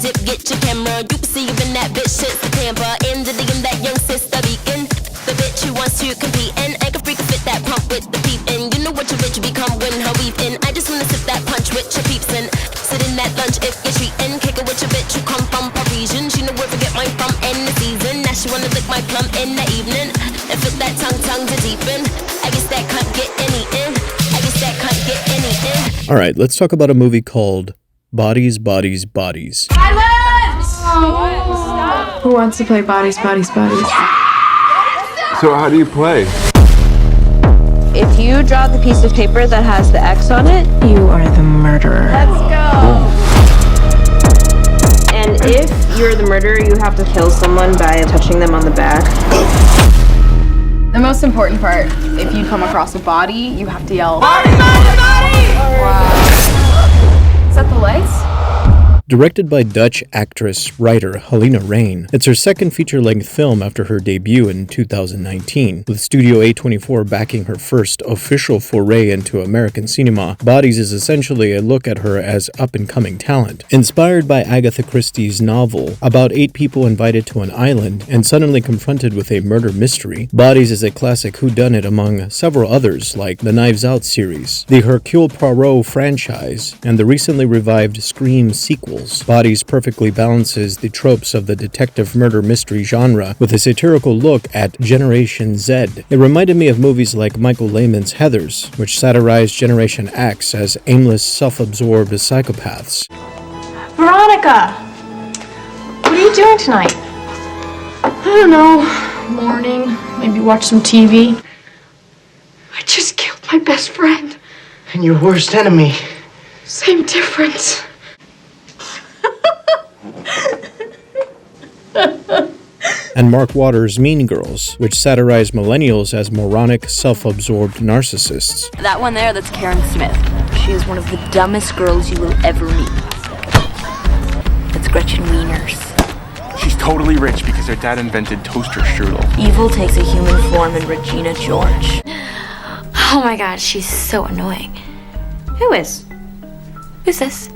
dip, get your camera. You perceiving that bitch shit's the camper. In the DM, that young sister beacon. The bitch who wants to compete and I can freak fit that pump with the peep in. You know what your bitch become when her weave in. I just wanna sip that punch with your peeps in. Sit in that lunch if you're treating. Kick it with your bitch who come from Parisian. She know where to get mine from in the season. Now she wanna lick my plum in the evening. And fit that tongue to deepen. I guess that can't get any in. I guess that can't get any in. Alright, let's talk about a movie called Bodies, Bodies, Bodies. Silence! Oh. Who wants to play Bodies, Bodies, Bodies? So how do you play? If you draw the piece of paper that has the X on it, You are the murderer. let's go. And if you're the murderer, you have to kill someone by touching them on the back. The most important part, if you come across a body, you have to yell, Body, body, body! wow. Is that the lights? Directed by Dutch actress-writer Helena Rain, it's her second feature-length film after her debut in 2019. With Studio A24 backing her first official foray into American cinema, Bodies is essentially a look at her as up-and-coming talent. Inspired by Agatha Christie's novel, about 8 people invited to an island and suddenly confronted with a murder mystery, Bodies is a classic whodunit among several others like the Knives Out series, the Hercule Poirot franchise, and the recently revived Scream sequel. Bodies perfectly balances the tropes of the detective murder mystery genre with a satirical look at Generation Z. It reminded me of movies like Michael Lehmann's Heathers, which satirized Generation X as aimless, self-absorbed psychopaths. Veronica! What are you doing tonight? I don't know. Morning. Maybe watch some TV. I just killed my best friend. And your worst enemy. Same difference. And Mark Waters' Mean Girls, which satirized millennials as moronic, self-absorbed narcissists. That one there, that's Karen Smith. She is one of the dumbest girls you will ever meet. That's Gretchen Wieners. She's totally rich because her dad invented toaster strudel. Evil takes a human form in Regina George. Oh my god, she's so annoying. Who is? Who's this?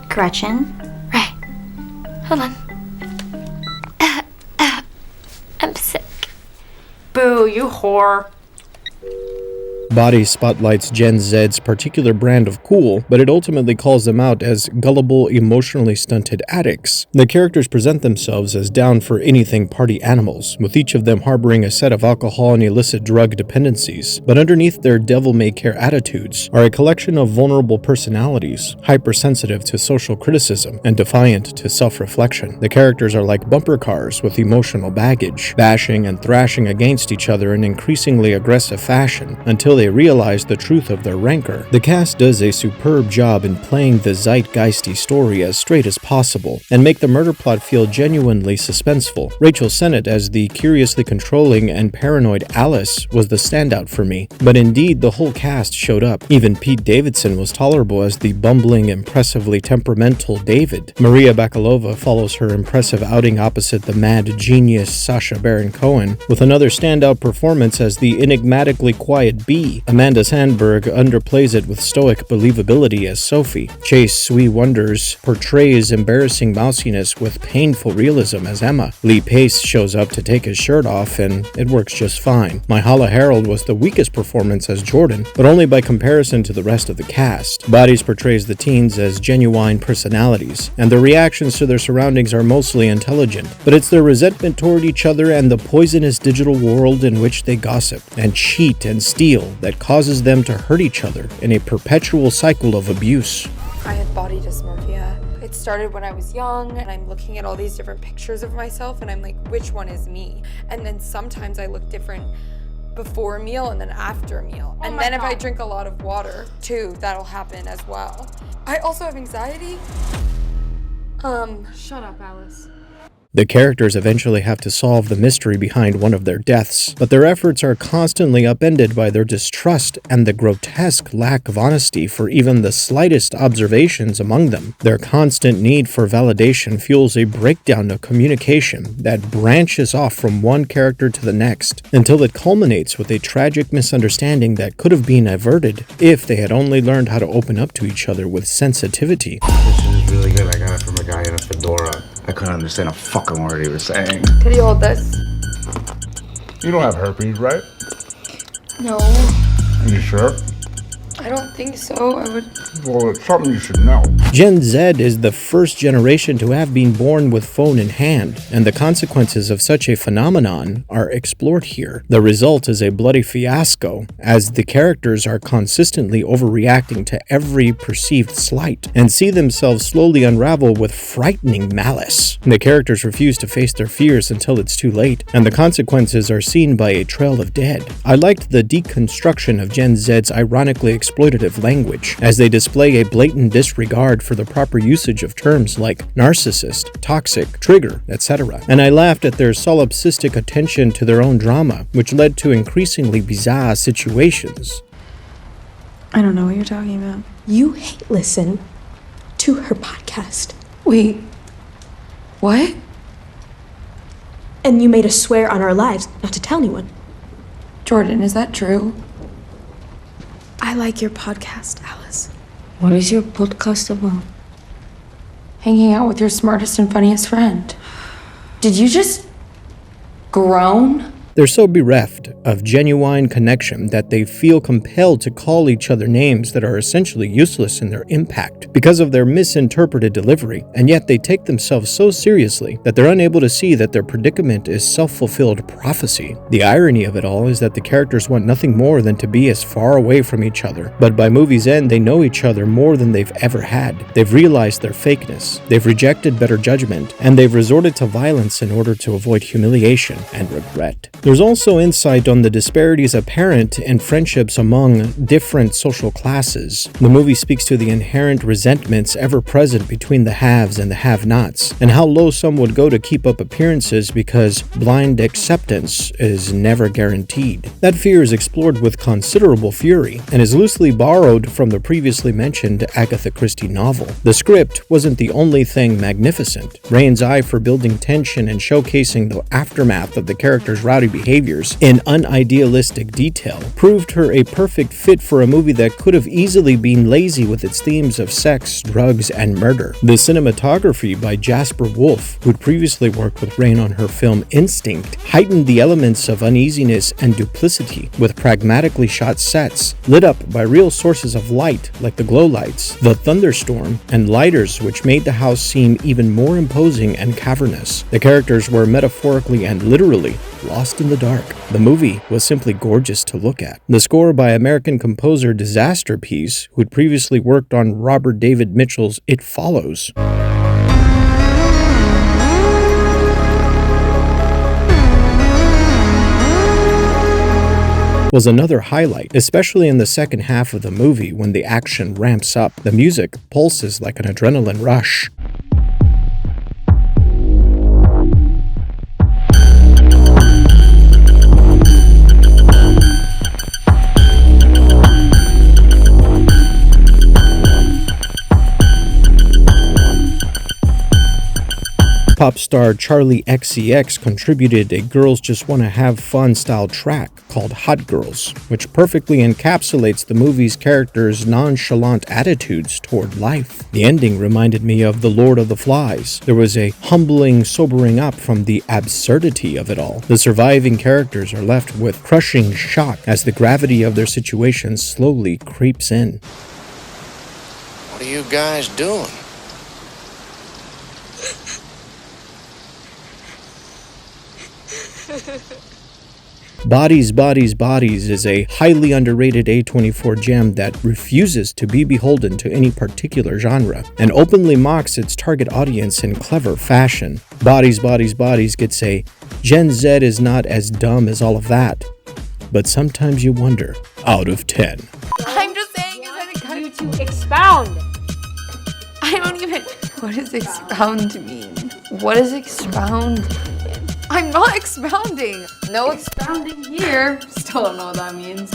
Gretchen. Right. Hold on. I'm sick. Boo, you whore. Bodies spotlights Gen Z's particular brand of cool, but it ultimately calls them out as gullible, emotionally stunted addicts. The characters present themselves as down for anything party animals, with each of them harboring a set of alcohol and illicit drug dependencies. But underneath their devil-may-care attitudes are a collection of vulnerable personalities, hypersensitive to social criticism and defiant to self-reflection. The characters are like bumper cars with emotional baggage, bashing and thrashing against each other in increasingly aggressive fashion until they realize the truth of their rancor. The cast does a superb job in playing the zeitgeisty story as straight as possible and make the murder plot feel genuinely suspenseful. Rachel Sennett as the curiously controlling and paranoid Alice was the standout for me, but indeed the whole cast showed up. Even Pete Davidson was tolerable as the bumbling, impressively temperamental David. Maria Bakalova follows her impressive outing opposite the mad genius Sacha Baron Cohen with another standout performance as the enigmatically quiet Bee. Amanda Sandberg underplays it with stoic believability as Sophie. Chase Sui Wonders portrays embarrassing mousiness with painful realism as Emma. Lee Pace shows up to take his shirt off and it works just fine. Myha'la Herrold was the weakest performance as Jordan, but only by comparison to the rest of the cast. Bodies portrays the teens as genuine personalities, and their reactions to their surroundings are mostly intelligent, but it's their resentment toward each other and the poisonous digital world in which they gossip and cheat and steal that causes them to hurt each other in a perpetual cycle of abuse. I have body dysmorphia. It started when I was young and I'm looking at all these different pictures of myself and I'm like, which one is me? And then sometimes I look different before a meal and then after a meal. And then if I drink a lot of water too, that'll happen as well. I also have anxiety. Shut up, Alice. The characters eventually have to solve the mystery behind one of their deaths, but their efforts are constantly upended by their distrust and the grotesque lack of honesty for even the slightest observations among them. Their constant need for validation fuels a breakdown of communication that branches off from one character to the next, until it culminates with a tragic misunderstanding that could have been averted if they had only learned how to open up to each other with sensitivity. This is really good. I got it from a guy in a Dora. I couldn't understand a fucking word he was saying. Could you hold this? You don't have herpes, right? No, Are you sure? I don't think so. I would. Well, it's something you should know. Gen Z is the first generation to have been born with phone in hand, and the consequences of such a phenomenon are explored here. The result is a bloody fiasco, as the characters are consistently overreacting to every perceived slight, and see themselves slowly unravel with frightening malice. The characters refuse to face their fears until it's too late, and the consequences are seen by a trail of dead. I liked the deconstruction of Gen Z's ironically exploitative language, as they display a blatant disregard for the proper usage of terms like narcissist, toxic, trigger, etc. And I laughed at their solipsistic attention to their own drama, which led to increasingly bizarre situations. I don't know what you're talking about. You listen to her podcast. Wait. What? And you made us swear on our lives not to tell anyone. Jordan, is that true? I like your podcast, Alice. What is your podcast about? Hanging out with your smartest and funniest friend. Did you just groan? They're so bereft of genuine connection that they feel compelled to call each other names that are essentially useless in their impact because of their misinterpreted delivery, and yet they take themselves so seriously that they're unable to see that their predicament is self-fulfilled prophecy. The irony of it all is that the characters want nothing more than to be as far away from each other, but by movie's end they know each other more than they've ever had. They've realized their fakeness, they've rejected better judgment, and they've resorted to violence in order to avoid humiliation and regret. There's also insight on the disparities apparent in friendships among different social classes. The movie speaks to the inherent resentments ever present between the haves and the have-nots, and how low some would go to keep up appearances because blind acceptance is never guaranteed. That fear is explored with considerable fury, and is loosely borrowed from the previously mentioned Agatha Christie novel. The script wasn't the only thing magnificent. Rain's eye for building tension and showcasing the aftermath of the characters' rowdy behaviors in unidealistic detail proved her a perfect fit for a movie that could have easily been lazy with its themes of sex, drugs, and murder. The cinematography by Jasper Wolfe, who'd previously worked with Rain on her film Instinct, heightened the elements of uneasiness and duplicity with pragmatically shot sets, lit up by real sources of light like the glow lights, the thunderstorm, and lighters which made the house seem even more imposing and cavernous. The characters were metaphorically and literally lost in the dark. The movie was simply gorgeous to look at. The score by American composer Disaster Piece, who'd previously worked on Robert David Mitchell's It Follows, was another highlight, especially in the second half of the movie when the action ramps up. The music pulses like an adrenaline rush. Pop star Charlie XCX contributed a Girls Just Wanna Have Fun style track called Hot Girls, which perfectly encapsulates the movie's characters' nonchalant attitudes toward life. The ending reminded me of The Lord of the Flies. There was a humbling sobering up from the absurdity of it all. The surviving characters are left with crushing shock as the gravity of their situation slowly creeps in. What are you guys doing? Bodies, Bodies, Bodies is a highly underrated A24 gem that refuses to be beholden to any particular genre and openly mocks its target audience in clever fashion. Bodies, Bodies, Bodies gets a Gen Z is not as dumb as all of that, but sometimes you wonder out of 10. I'm just saying, is that it kind of To expound. I don't even. What does expound mean? What does expound? I'm not expounding. No expounding here. Still don't know what that means.